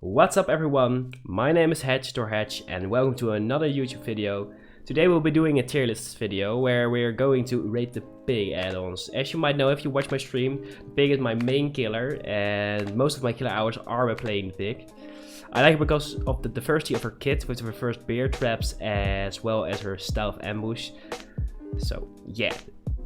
What's up everyone, my name is Hedge and welcome to another YouTube video. Today we'll be doing a tier list video where we're going to rate the pig add-ons. As you might know if you watch my stream, the pig is my main killer and most of my killer hours are by playing the pig. I like it because of the diversity of her kit with her first bear traps as well as her stealth ambush. So yeah,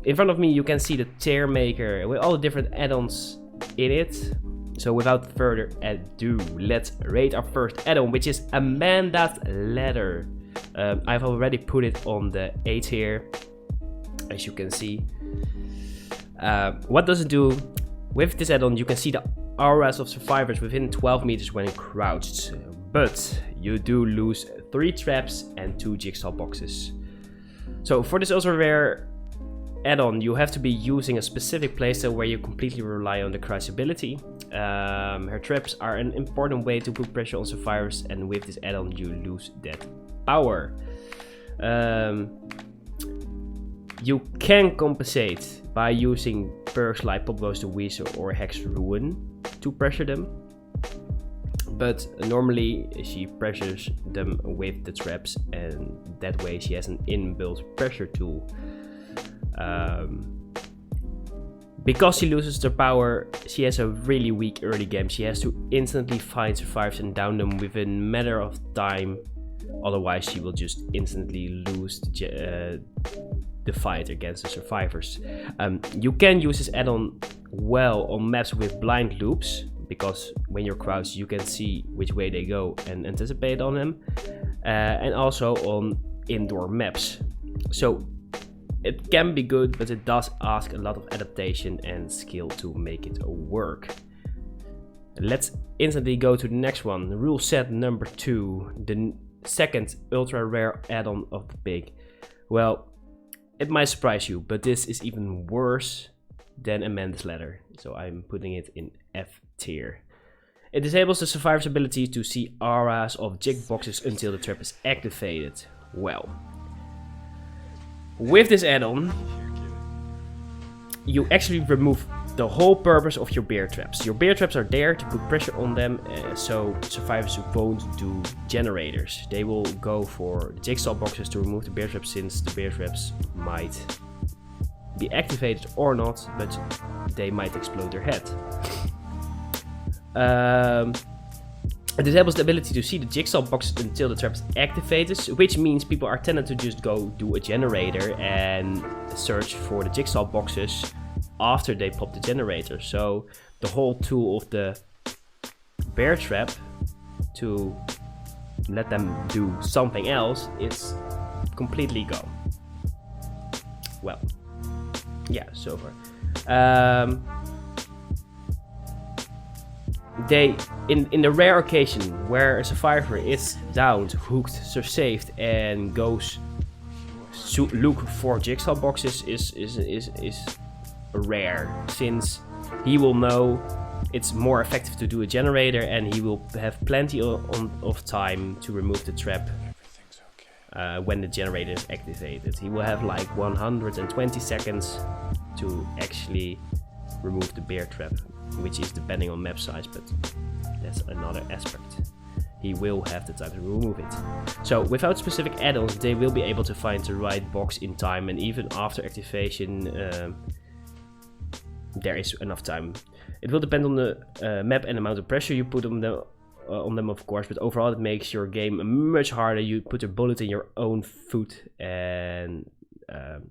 in front of me you can see the tier maker with all the different add-ons in it. So without further ado, let's rate our first add-on, which is Amanda's Ladder. I've already put it on the A tier, as you can see. What does it do? With this add-on, you can see the auras of survivors within 12 meters when crouched, but you do lose 3 traps and 2 jigsaw boxes. So for this ultra rare add-on, you have to be using a specific playstyle where you completely rely on the crouch ability. Her traps are an important way to put pressure on survivors, and with this add-on you lose that power. You can compensate by using perks like Pop Goes the Weasel or Hex Ruin to pressure them, but normally she pressures them with the traps, and that way she has an inbuilt pressure tool. Because she loses her power, she has a really weak early game. She has to instantly find survivors and down them within a matter of time, otherwise she will just instantly lose the fight against the survivors. You can use this add-on well on maps with blind loops, because when you're crouched you can see which way they go and anticipate on them, and also on indoor maps. So it can be good, but it does ask a lot of adaptation and skill to make it work. Let's instantly go to the next one. Rule set number 2, the second ultra rare add-on of the pig. Well, it might surprise you, but this is even worse than Amanda's Ladder, so I'm putting it in F tier. It disables the survivor's ability to see auras of jig boxes until the trap is activated. Well, with this add-on, you actually remove the whole purpose of your bear traps. Your bear traps are there to put pressure on them, so survivors won't do generators. They will go for jigsaw boxes to remove the bear traps, since the bear traps might be activated or not, but they might explode their head. It disables the ability to see the jigsaw boxes until the trap is activated, which means people are tended to just go do a generator and search for the jigsaw boxes after they pop the generator. So the whole tool of the bear trap to let them do something else is completely gone. Well, yeah, so far. In the rare occasion where a survivor is downed, hooked, saved, and goes to look for jigsaw boxes is rare, since he will know it's more effective to do a generator and he will have plenty of time to remove the trap when the generator is activated. He will have like 120 seconds to actually remove the bear trap, which is depending on map size, but that's another aspect. He will have the time to remove it. So without specific add-ons, they will be able to find the right box in time, and even after activation there is enough time. It will depend on the map and the amount of pressure you put on them, of course, but overall it makes your game much harder. You put a bullet in your own foot, and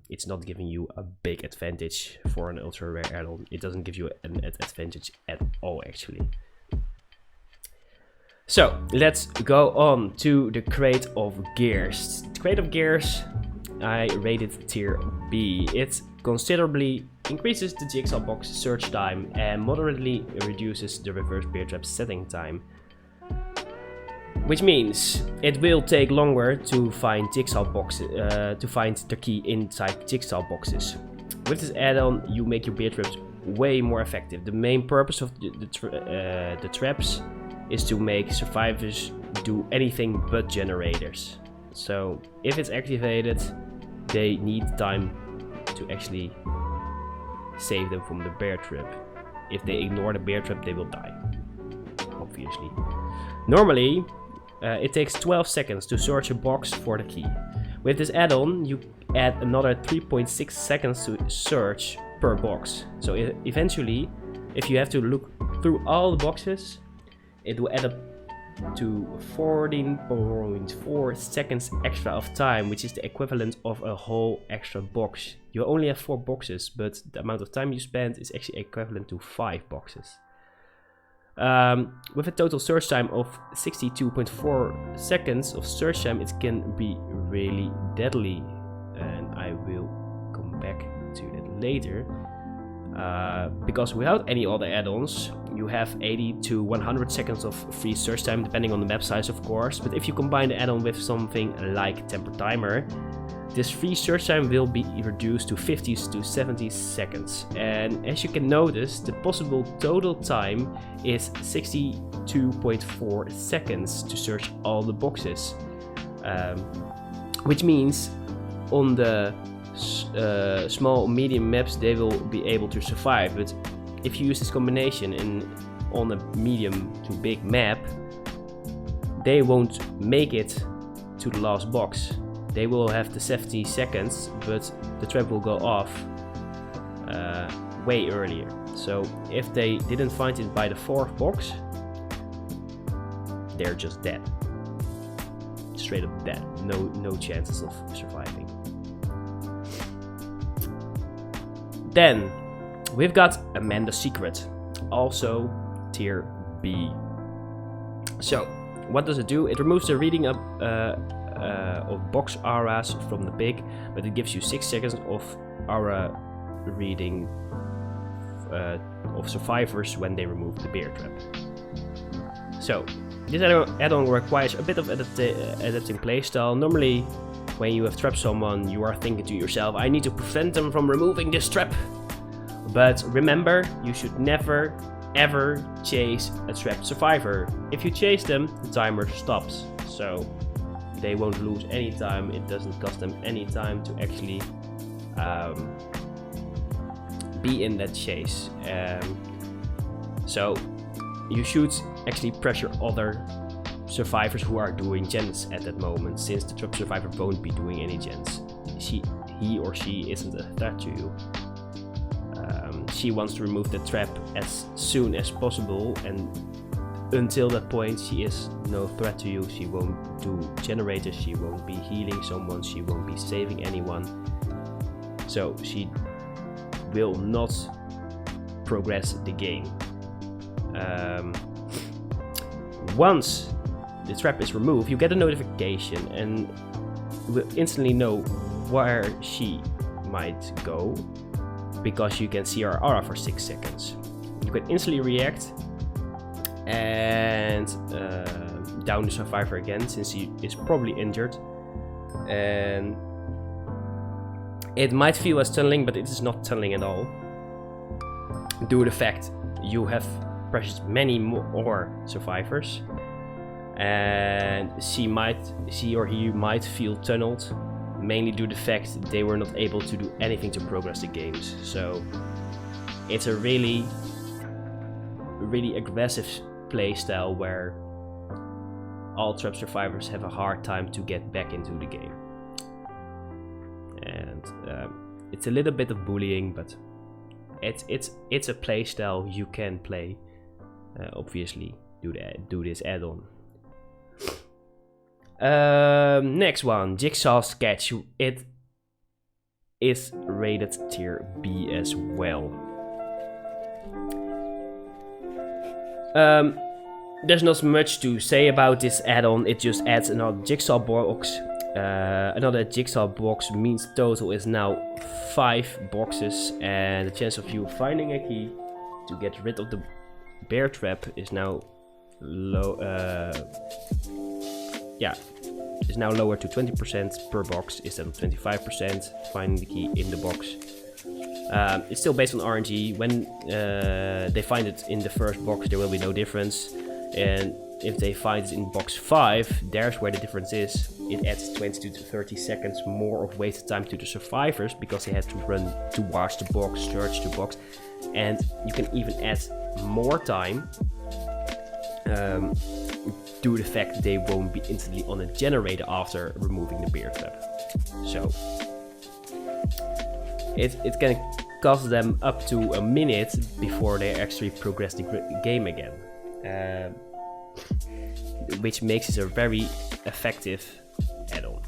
it's not giving you a big advantage for an ultra rare add-on. It doesn't give you an advantage at all, actually. So let's go on to the Crate of Gears. The Crate of Gears, I rated tier B. It considerably increases the jigsaw box search time and moderately reduces the reverse bear trap setting time, which means it will take longer to find jigsaw boxes, to find the key inside jigsaw boxes. With this add-on, you make your bear traps way more effective. The main purpose of the traps is to make survivors do anything but generators. So if it's activated, they need time to actually save them from the bear trap. If they ignore the bear trap, they will die, obviously. Normally, it takes 12 seconds to search a box for the key. With this add-on, you add another 3.6 seconds to search per box. So eventually, if you have to look through all the boxes, it will add up to 14.4 seconds extra of time, which is the equivalent of a whole extra box. You only have 4 boxes, but the amount of time you spend is actually equivalent to 5 boxes. With a total search time of 62.4 seconds of search time, it can be really deadly, and I will come back to that later. Because without any other add-ons, you have 80 to 100 seconds of free search time, depending on the map size, of course. But if you combine the add-on with something like Temper Timer, this free search time will be reduced to 50 to 70 seconds. And as you can notice, the possible total time is 62.4 seconds to search all the boxes. Which means on the small medium maps they will be able to survive, but if you use this combination on a medium to big map, they won't make it to the last box. They will have the 70 seconds, but the trap will go off way earlier. So if they didn't find it by the 4th box, they're just dead. Straight up dead. No chances of surviving. Then we've got Amanda's Secret, also tier B. So what does it do? It removes the reading of box auras from the pig, but it gives you 6 seconds of aura reading of survivors when they remove the bear trap. So this add-on requires a bit of adapting playstyle. Normally, when you have trapped someone, you are thinking to yourself, I need to prevent them from removing this trap. But remember, you should never ever chase a trapped survivor. If you chase them, the timer stops. So they won't lose any time. It doesn't cost them any time to actually be in that chase. So you should actually pressure other survivors who are doing gens at that moment, since the trapped survivor won't be doing any gens. He or she isn't a threat to you. She wants to remove the trap as soon as possible, and until that point she is no threat to you. She won't do generators, she won't be healing someone, she won't be saving anyone. So she will not progress the game. Once the trap is removed, you get a notification and will instantly know where she might go, because you can see her aura for 6 seconds. You can instantly react and down the survivor again, since he is probably injured. And it might feel as tunneling, but it is not tunneling at all, due to the fact you have pressured many more survivors, and she or he might feel tunneled, mainly due to the fact that they were not able to do anything to progress the games. So it's a really aggressive playstyle where all trap survivors have a hard time to get back into the game. And it's a little bit of bullying, but it's a playstyle you can play. Obviously, do this add-on. Next one, Jigsaw Sketch. It is rated tier B as well. There's not much to say about this add-on. It just adds another jigsaw box. Another jigsaw box means total is now 5 boxes, and the chance of you finding a key to get rid of the bear trap is now low. Is now lowered to 20% per box instead of 25%. Finding the key in the box. It's still based on RNG. When they find it in the first box, there will be no difference. And if they find it in box 5, there's where the difference is. It adds 20 to 30 seconds more of wasted time to the survivors, because they had to run towards the box, search the box. And you can even add more time due to the fact that they won't be instantly on a generator after removing the bear trap. So it can cost them up to a minute before they actually progress the game again, which makes it a very effective add-on.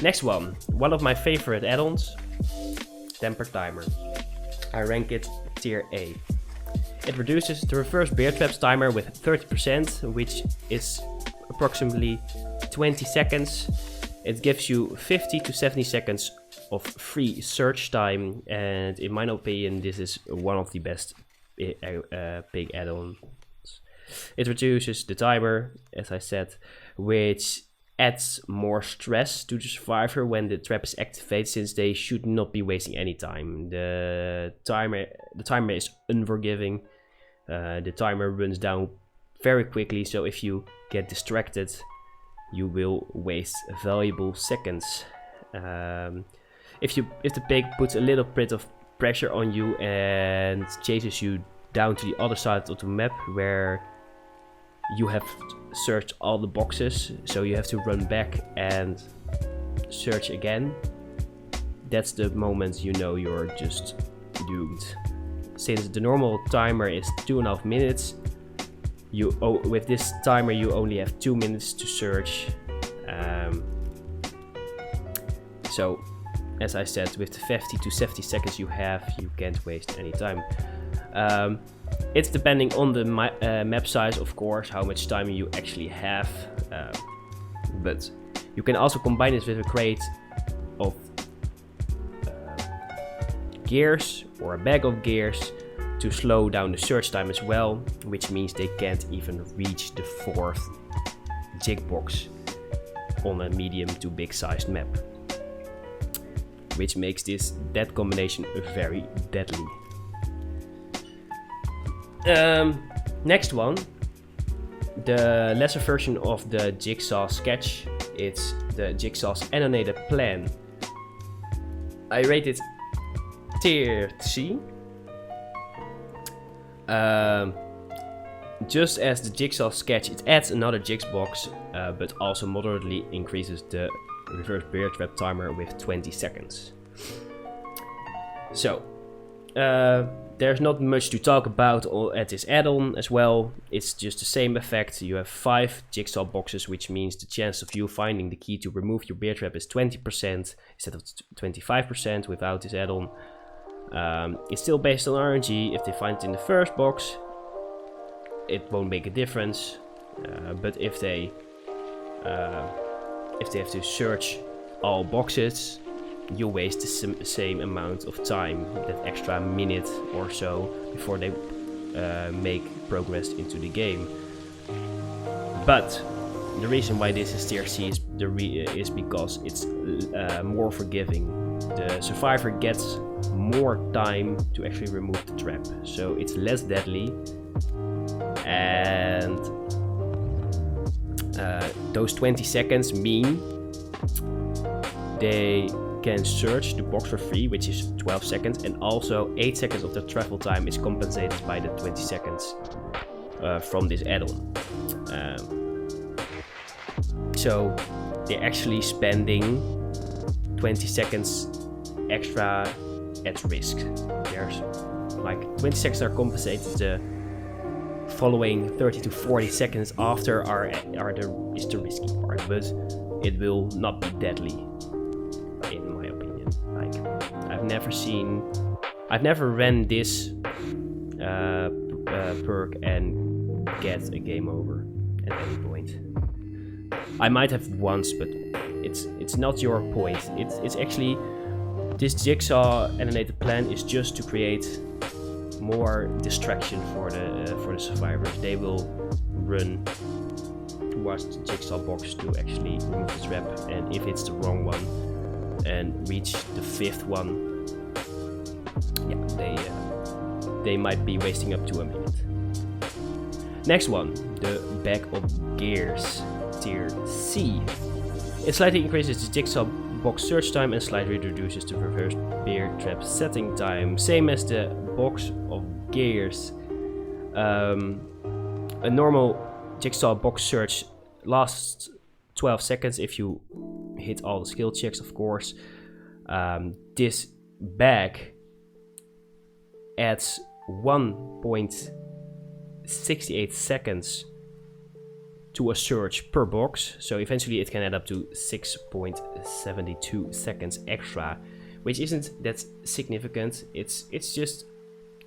Next one of my favorite add-ons, Temper Timer. I rank it tier A. It reduces the reverse bear traps timer with 30%, which is approximately 20 seconds. It gives you 50 to 70 seconds of free search time, and in my opinion this is one of the best big add-ons. It reduces the timer, as I said, which adds more stress to the survivor when the trap is activated, since they should not be wasting any time. The timer is unforgiving. The timer runs down very quickly, so if you get distracted you will waste valuable seconds. If the pig puts a little bit of pressure on you and chases you down to the other side of the map where you have searched all the boxes, so you have to run back and search again, that's the moment you know you're just doomed. Since the normal timer is 2.5 minutes, with this timer you only have 2 minutes to search. So as I said, with the 50 to 70 seconds you have, you can't waste any time. It's depending on the map size, of course, how much time you actually have, but you can also combine it with a crate of gears or a bag of gears to slow down the search time as well, which means they can't even reach the 4th jig box on a medium to big sized map, which makes that combination very deadly. Next one, the lesser version of the Jigsaw sketch. It's the Jigsaw's annotated plan. I rate it tier C. Just as the Jigsaw sketch, it adds another jigs box, but also moderately increases the reverse bear trap timer with 20 seconds. So there's not much to talk about at this add-on as well. It's just the same effect. You have 5 jigsaw boxes, which means the chance of you finding the key to remove your bear trap is 20% instead of 25% without this add-on. It's still based on RNG. If they find it in the first box, it won't make a difference. But if they have to search all boxes, you waste the same amount of time, that extra minute or so, before they make progress into the game. But the reason why this is tier C is because it's more forgiving. The survivor gets more time to actually remove the trap, so it's less deadly, and those 20 seconds mean they can search the box for free, which is 12 seconds, and also 8 seconds of the travel time is compensated by the 20 seconds from this add-on. So they're actually spending 20 seconds extra at risk. There's like 20 seconds are compensated. The following 30 to 40 seconds after is the risky part, but it will not be deadly, in my opinion. Like, I've never ran this perk and get a game over at any point. I might have once, but it's not your point. It's actually, this jigsaw animated plan is just to create more distraction for the survivors. They will run towards the jigsaw box to actually remove the trap, and if it's the wrong one and reach the 5th one, yeah, they might be wasting up to a minute. Next one, the bag of gears, tier C. It slightly increases the jigsaw box search time and slightly reduces the reverse bear trap setting time, same as the box of gears. a normal jigsaw box search lasts 12 seconds if you hit all the skill checks, of course. This bag adds 1.68 seconds to a search per box, so eventually it can add up to 6.72 seconds extra, which isn't that significant. It's just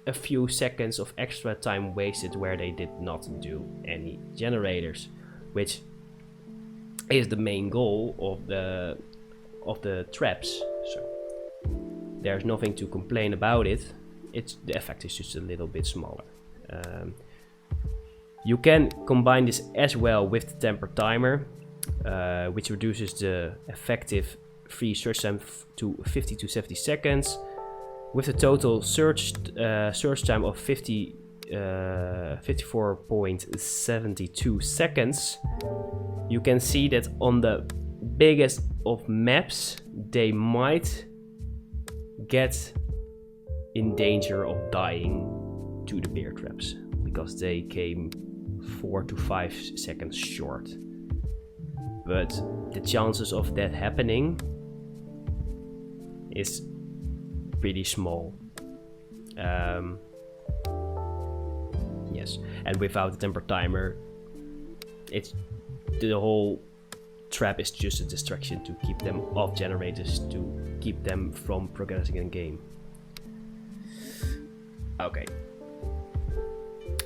a few seconds of extra time wasted where they did not do any generators, which is the main goal of the traps. So there's nothing to complain about it. The effect is just a little bit smaller. You can combine this as well with the temper timer, which reduces the effective free search time to 50 to 70 seconds. With a total search time of 54.72 seconds, you can see that on the biggest of maps, they might get in danger of dying to the bear traps because they came 4 to 5 seconds short. But the chances of that happening is pretty small. Yes, and without the temper timer, the whole trap is just a distraction to keep them off generators, to keep them from progressing in the game. Okay.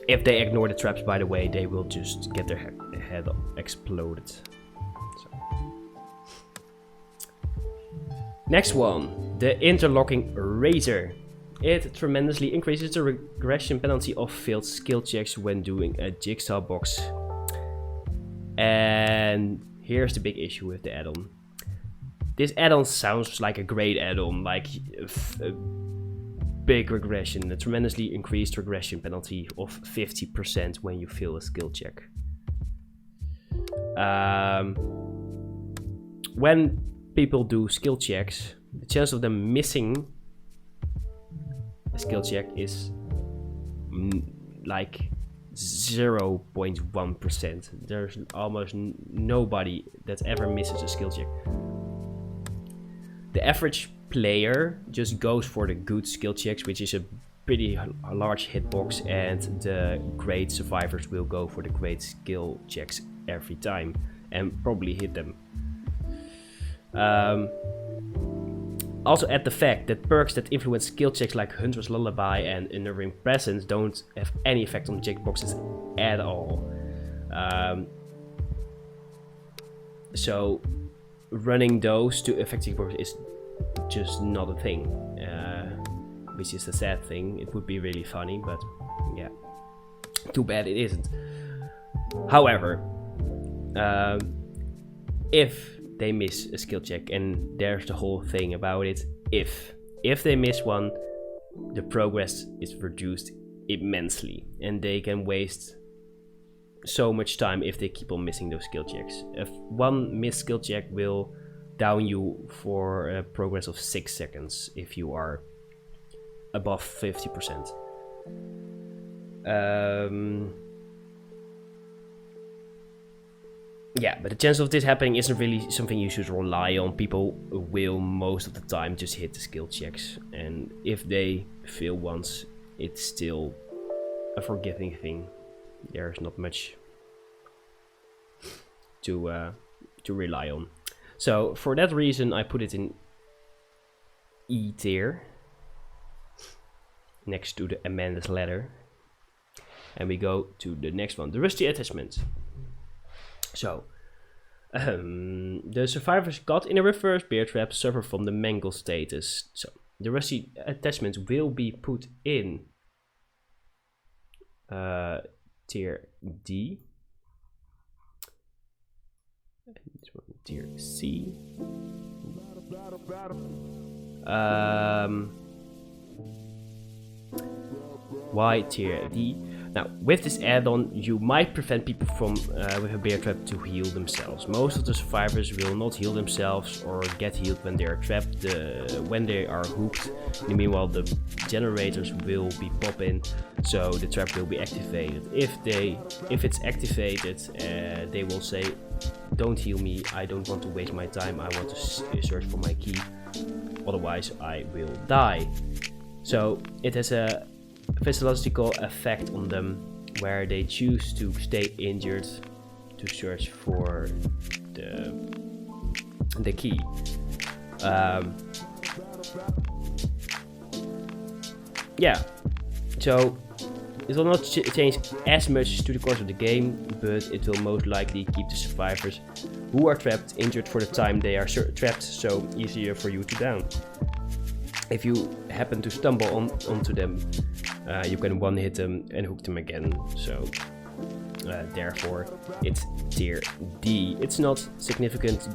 If they ignore the traps, by the way, they will just get their head exploded. So. Next one, the interlocking razor. It tremendously increases the regression penalty of failed skill checks when doing a jigsaw box. And here's the big issue with the add-on. This add-on sounds like a great add-on, like a big regression, a tremendously increased regression penalty of 50% when you fail a skill check. When people do skill checks, the chance of them missing a skill check is like 0.1%. There's almost nobody that ever misses a skill check. The average player just goes for the good skill checks, which is a pretty large hitbox, and the great survivors will go for the great skill checks every time and probably hit them. Also add the fact that perks that influence skill checks like Hunter's Lullaby and Unnerving Presence don't have any effect on checkboxes at all. So running those to affect checkboxes is just not a thing, which is a sad thing. It would be really funny, but yeah, too bad it isn't. However, if they miss a skill check, and there's the whole thing about it, if they miss one, the progress is reduced immensely, and they can waste so much time if they keep on missing those skill checks. If one missed skill check will down you for a progress of 6 seconds if you are above 50%. Yeah, but the chance of this happening isn't really something you should rely on. People will most of the time just hit the skill checks, and if they fail once, it's still a forgiving thing. There's not much to rely on. So for that reason, I put it in E tier, next to the Amanda's Ladder, and we go to the next one, the Rusty Attachment. So, the survivors caught in a reverse bear trap suffer from the mangle status. So, the Rusty Attachment will be put in tier D. This one, tier C. Why tier D? Now, with this add-on, you might prevent people from, with a bear trap, to heal themselves. Most of the survivors will not heal themselves or get healed when they are trapped, when they are hooked. In the meanwhile, the generators will be popping, so the trap will be activated. If it's activated, they will say, "Don't heal me, I don't want to waste my time, I want to search for my key, otherwise I will die." So it has a physiological effect on them where they choose to stay injured to search for the key. Yeah, so it will not change as much to the course of the game, but it will most likely keep the survivors who are trapped injured for the time they are trapped, so easier for you to down. If you happen to stumble onto them, you can one hit them and hook them again, so therefore it's tier D. It's not significant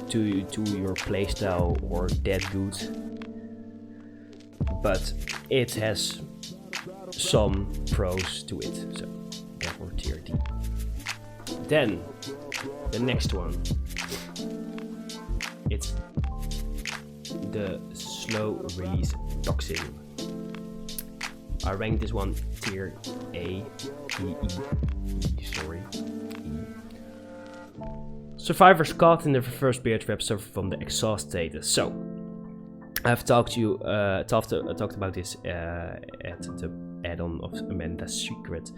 to your playstyle or that good, but it has some pros to it, so therefore tier D. Then the next one, it's the slow release toxin. I ranked this one tier A, E. Survivors caught in the reverse bear trap suffer from the exhaust status. So I've talked about this at the add-on of Amanda's Secret.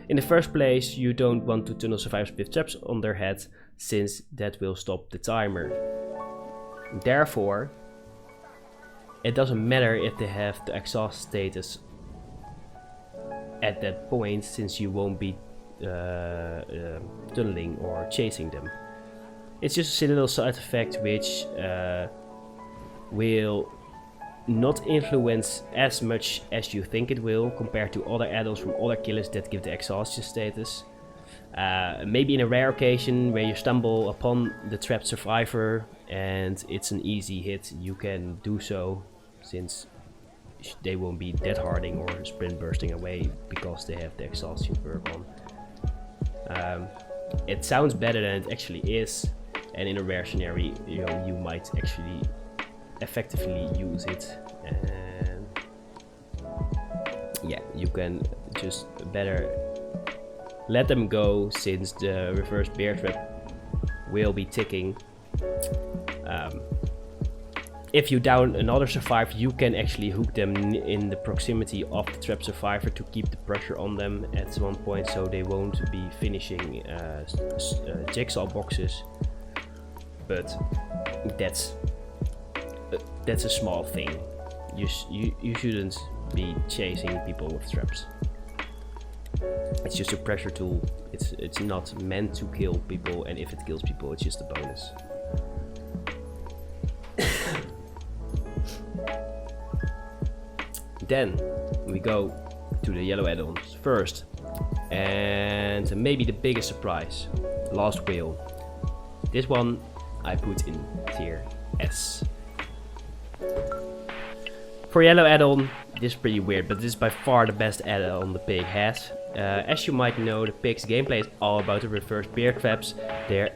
In the first place, you don't want to tunnel survivors with traps on their head, since that will stop the timer. Therefore, it doesn't matter if they have the exhaust status at that point, since you won't be tunneling or chasing them. It's just a little side effect which will not influence as much as you think it will, compared to other add-ons from other killers that give the exhaustion status. Maybe in a rare occasion where you stumble upon the trapped survivor and it's an easy hit, you can do so, since they won't be dead harding or sprint bursting away because they have the exhaustion perk on. It sounds better than it actually is, and in a rare scenario, you might actually effectively use it, and yeah, you can just better let them go, since the reverse bear trap will be ticking. If you down another survivor, you can actually hook them in the proximity of the trapped survivor to keep the pressure on them at one point, so they won't be finishing jigsaw boxes. But that's a small thing. You shouldn't be chasing people with traps. It's just a pressure tool. It's not meant to kill people, and if it kills people, it's just a bonus. Then we go to the yellow add-ons first, and maybe the biggest surprise, Last Wheel. This one I put in tier S. For yellow add-on, this is pretty weird, but this is by far the best add-on the pig has. As you might know, the pig's gameplay is all about the reverse bear traps. They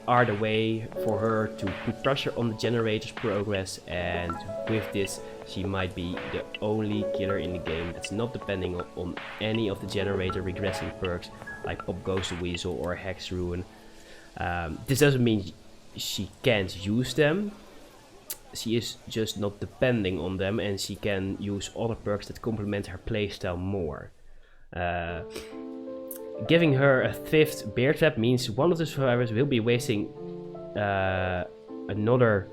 are the way for her to put pressure on the generator's progress, and with this she might be the only killer in the game that's not depending on any of the generator regressing perks like Pop Goes the Weasel or Hex Ruin. This doesn't mean she can't use them. She is just not depending on them, and she can use other perks that complement her playstyle more. Giving her a 5th bear trap means one of the survivors will be wasting another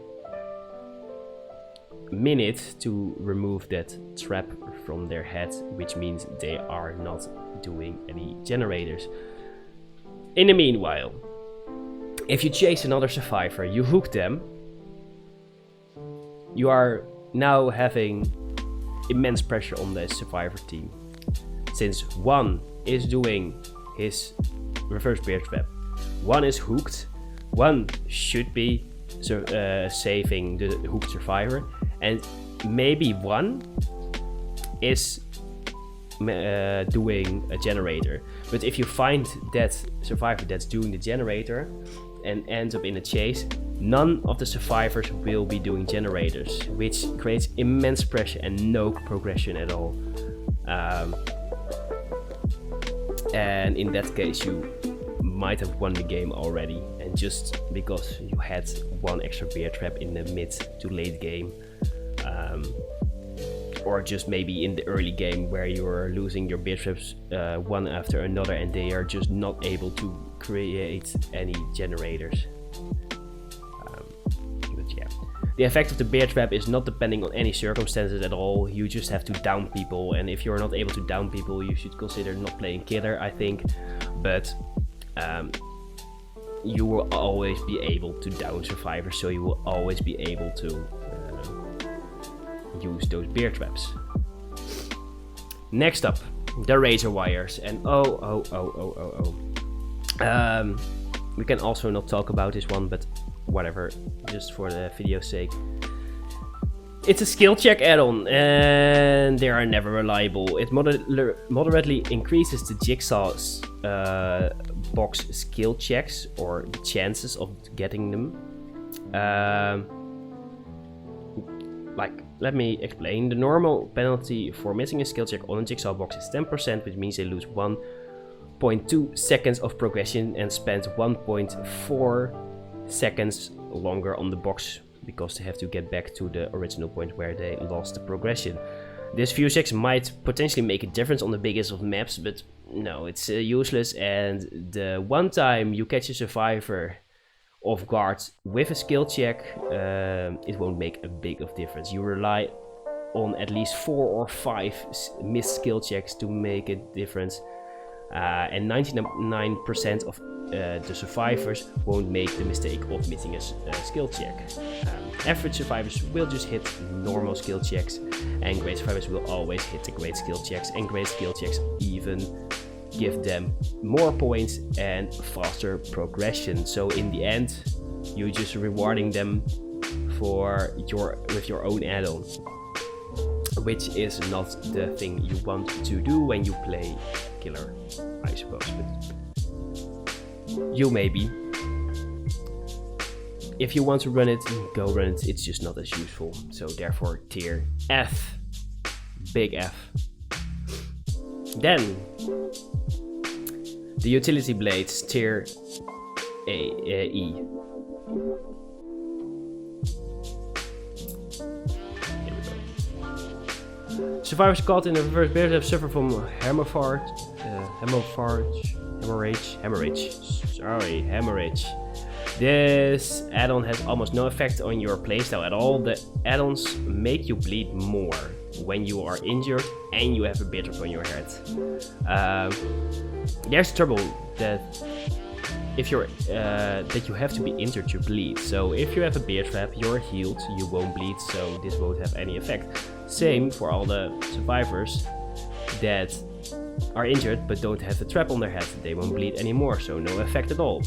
minute to remove that trap from their head, which means they are not doing any generators. In the meanwhile, if you chase another survivor, you hook them, you are now having immense pressure on the survivor team, since one is doing his reverse bear trap, one is hooked, one should be saving the hooked survivor, and maybe one is doing a generator. But if you find that survivor that's doing the generator and ends up in a chase, none of the survivors will be doing generators, which creates immense pressure and no progression at all. And in that case you might have won the game already, and just because you had one extra bear trap in the mid to late game, or just maybe in the early game where you're losing your bear traps one after another and they are just not able to create any generators. But yeah, the effect of the bear trap is not depending on any circumstances at all. You just have to down people, and if you're not able to down people, you should consider not playing killer, I think. But you will always be able to down survivors, so you will always be able to use those bear traps. Next up, the razor wires, and we can also not talk about this one, but whatever, just for the video's sake. It's a skill check add-on, and they are never reliable. It moderately increases the jigsaw's box skill checks, or the chances of getting them. Let me explain. The normal penalty for missing a skill check on a jigsaw box is 10%, which means they lose 1.2 seconds of progression and spend 1.4 seconds longer on the box, because they have to get back to the original point where they lost the progression. This few seconds might potentially make a difference on the biggest of maps, but no, it's useless. And the one time you catch a survivor off guard with a skill check, it won't make a big of difference. You rely on at least 4 or 5 missed skill checks to make a difference, and 99% of the survivors won't make the mistake of missing a skill check. Average survivors will just hit normal skill checks, and great survivors will always hit the great skill checks, and great skill checks even give them more points and faster progression. So in the end, you're just rewarding them with your own add-on, which is not the thing you want to do when you play killer, I suppose. But you maybe, if you want to run it, go run it. It's just not as useful. So therefore, tier F, big F. Then the utility blades, tier E. Here we go. Survivors caught in the reverse bear trap suffer from hemorrhage. This add-on has almost no effect on your playstyle at all. The add-ons make you bleed more when you are injured and you have a bear trap on your head. There's trouble that if you're that you have to be injured to bleed. So if you have a bear trap, you're healed, you won't bleed, so this won't have any effect. Same for all the survivors that are injured but don't have the trap on their head. They won't bleed anymore, so no effect at all.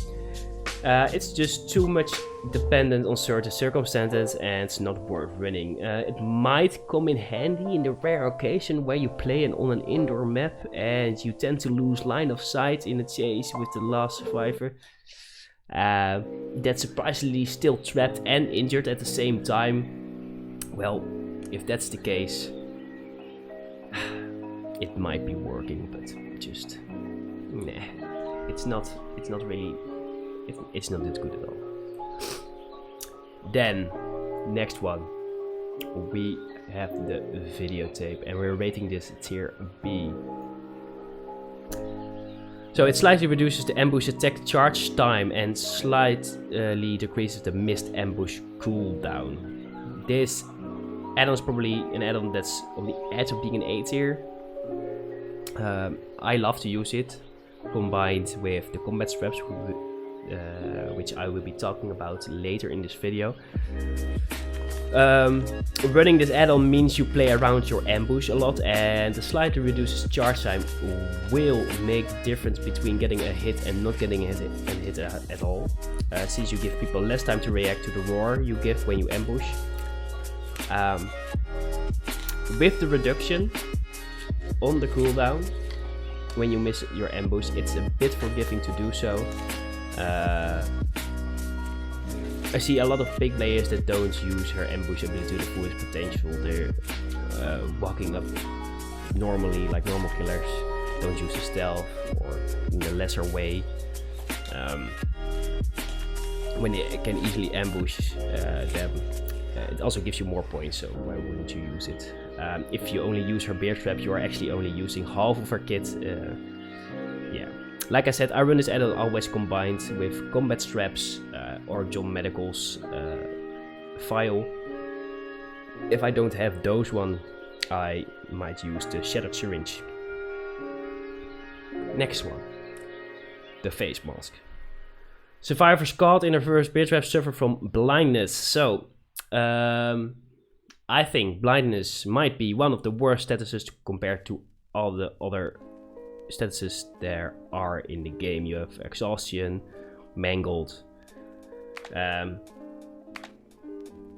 It's just too much dependent on certain circumstances, and it's not worth running. It might come in handy in the rare occasion where you play on an indoor map and you tend to lose line of sight in a chase with the last survivor that's surprisingly still trapped and injured at the same time. Well, if that's the case, it might be working, but just nah, it's not really. It's not that good at all. Then, next one, we have the videotape, and we're rating this tier B. So it slightly reduces the ambush attack charge time and slightly decreases the missed ambush cooldown. This add-on is probably an add-on that's on the edge of being an A tier. I love to use it, combined with the combat straps, which I will be talking about later in this video. Running this add-on means you play around your ambush a lot, and the slightly reduced charge time will make the difference between getting a hit and not getting a hit at all, since you give people less time to react to the roar you give when you ambush. With the reduction, on the cooldown when you miss your ambush. It's a bit forgiving to do so. I see a lot of big players that don't use her ambush ability to the fullest potential. They're walking up normally like normal killers, don't use the stealth or in the lesser way. When they can easily ambush them, it also gives you more points, so why wouldn't you use it? If you only use her bear trap, you are actually only using half of her kit. Yeah, like I said, I run this add-on always combined with combat straps or John Medical's file. If I don't have those one, I might use the shattered syringe. Next one, the face mask. Survivors caught in a reverse bear trap suffer from blindness. So, I think blindness might be one of the worst statuses compared to all the other statuses there are in the game. You have exhaustion, mangled.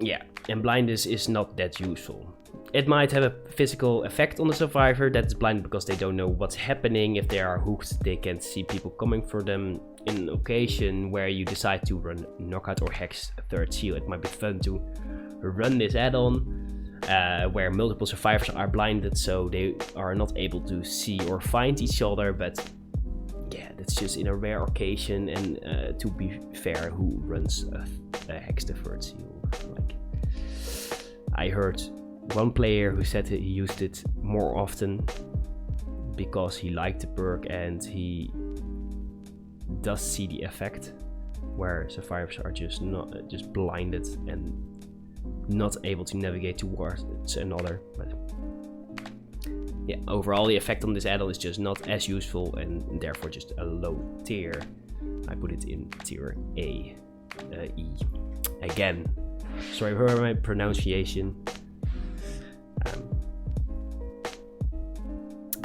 Yeah, and blindness is not that useful. It might have a physical effect on the survivor that's blind because they don't know what's happening. If they are hooked, they can see people coming for them. In an occasion where you decide to run knockout or hex third seal, it might be fun to run this add-on where multiple survivors are blinded, so they are not able to see or find each other. But yeah, that's just in a rare occasion, and to be fair, who runs a hex the third seal? Like, I heard one player who said he used it more often because he liked the perk and he does see the effect where survivors are just blinded and not able to navigate towards another. But yeah, overall the effect on this add-on is just not as useful and therefore just a low tier. I put it in tier A, E. Again, sorry for my pronunciation.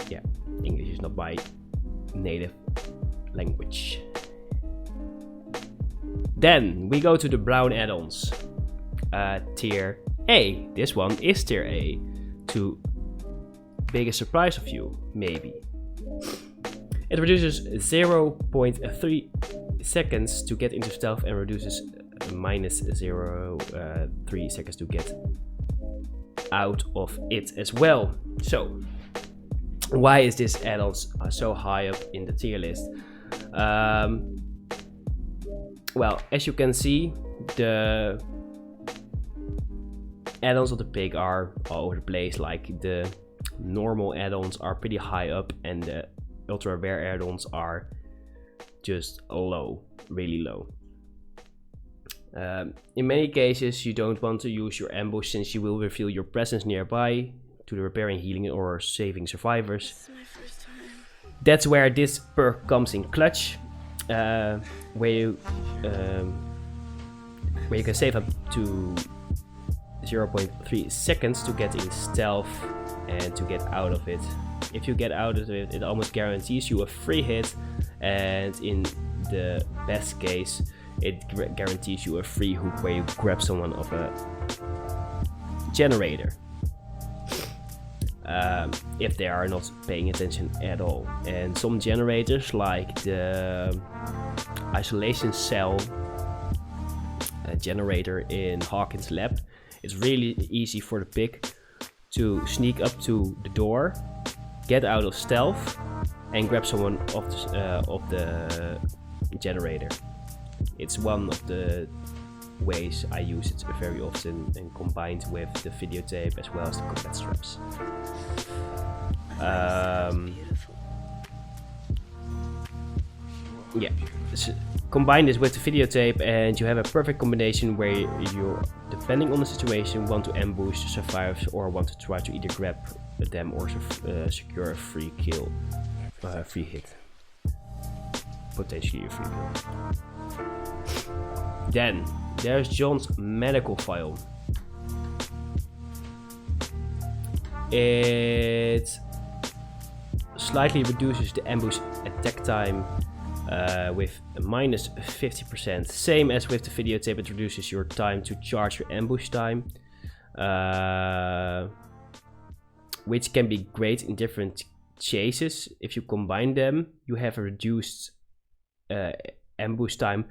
Yeah, English is not my native language. Then we go to the brown add-ons. Tier A. This one is tier A. To biggest surprise of you, maybe. It reduces 0.3 seconds to get into stealth and reduces minus 0.3 seconds to get out of it as well. So, why is this add-on so high up in the tier list? Well, as you can see, the add-ons of the pig are all over the place. Like the normal add-ons are pretty high up and the ultra rare add-ons are just low, really low. In many cases you don't want to use your ambush since you will reveal your presence nearby to the repairing, healing or saving survivors. That's where this perk comes in clutch, where you can save up to 0.3 seconds to get in stealth and to get out of it. If you get out of it, it almost guarantees you a free hit, and in the best case it guarantees you a free hook where you grab someone off a generator. If they are not paying attention at all. And some generators, like the isolation cell generator in Hawkins lab, it's really easy for the pig to sneak up to the door, get out of stealth and grab someone off the generator. It's one of the ways I use it very often, and combined with the videotape as well as the combat straps. Yeah, so combine this with the videotape and you have a perfect combination where you, depending on the situation, want to ambush the survivors or want to try to either grab them or secure a free kill, free hit, potentially a free kill. Then there's John's medical file. It slightly reduces the ambush attack time with minus 50%. Same as with the videotape, it reduces your time to charge your ambush time. which can be great in different chases. If you combine them, you have a reduced ambush time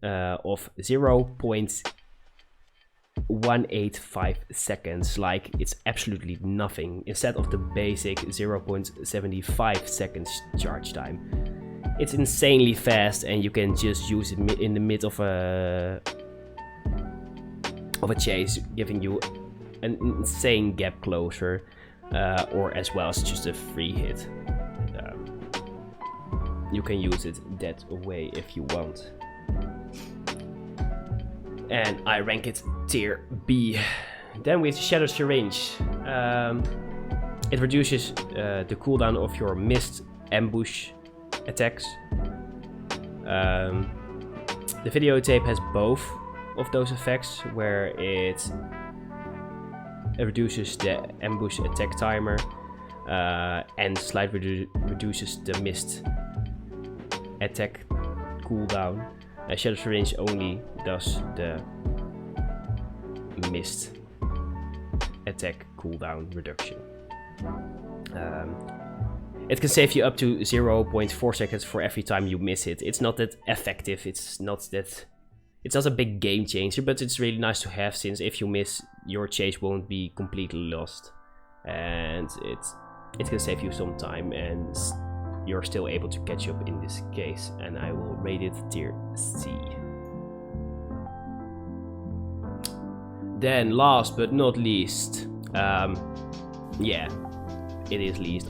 of 0.185 seconds. Like, it's absolutely nothing, instead of the basic 0.75 seconds charge time. It's insanely fast, and you can just use it in the mid of a chase, giving you an insane gap closer, or as well as just a free hit. You can use it that way if you want. And I rank it tier B. Then we have Shadow Syringe. It reduces the cooldown of your missed ambush attacks. The videotape has both of those effects, where it reduces the ambush attack timer and slightly reduces the missed attack cooldown. Shadow Syringe only does the missed attack cooldown reduction. It can save you up to 0.4 seconds for every time you miss it. It's not that effective, it's not a big game changer, but it's really nice to have, since if you miss, your chase won't be completely lost. And it can save you some time, and you're still able to catch up in this case. And I will rate it tier C. Then last but not least, yeah, it is least.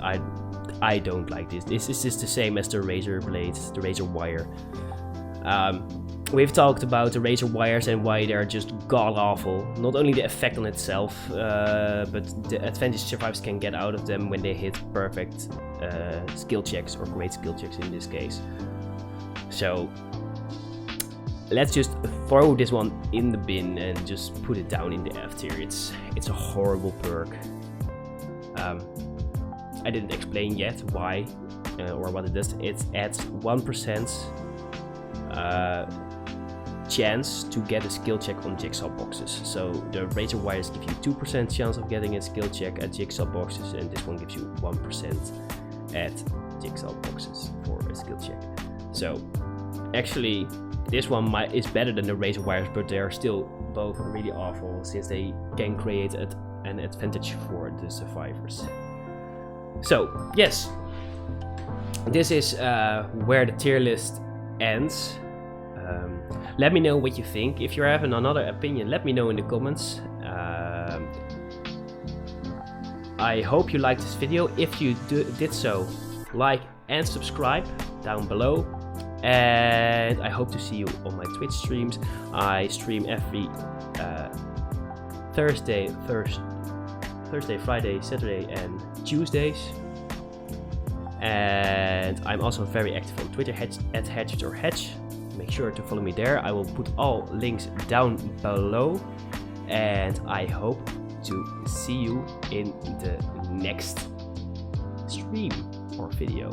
I don't like this. This is just the same as the razor blades, the razor wire. We've talked about the razor wires and why they're just god awful. Not only the effect on itself, but the advantage survivors can get out of them when they hit perfect skill checks, or great skill checks in this case. So let's just throw this one in the bin and just put it down in the F tier. It's a horrible perk. I didn't explain yet why or what it does. It adds 1% chance to get a skill check on jigsaw boxes. So the razor wires give you 2% chance of getting a skill check at jigsaw boxes, and this one gives you 1% at jigsaw boxes for a skill check. So actually this one is better than the razor wires, but they are still both really awful, since they can create an advantage for the survivors. So yes, this is where the tier list ends. Let me know what you think. If you have another opinion, let me know in the comments. I hope you liked this video. If you did so, like and subscribe down below. And I hope to see you on my Twitch streams. I stream every Thursday, Friday, Saturday and Tuesdays. And I'm also very active on Twitter, at @HedgeOrHedge. Make sure to follow me there. I will put all links down below. And I hope to see you in the next stream or video.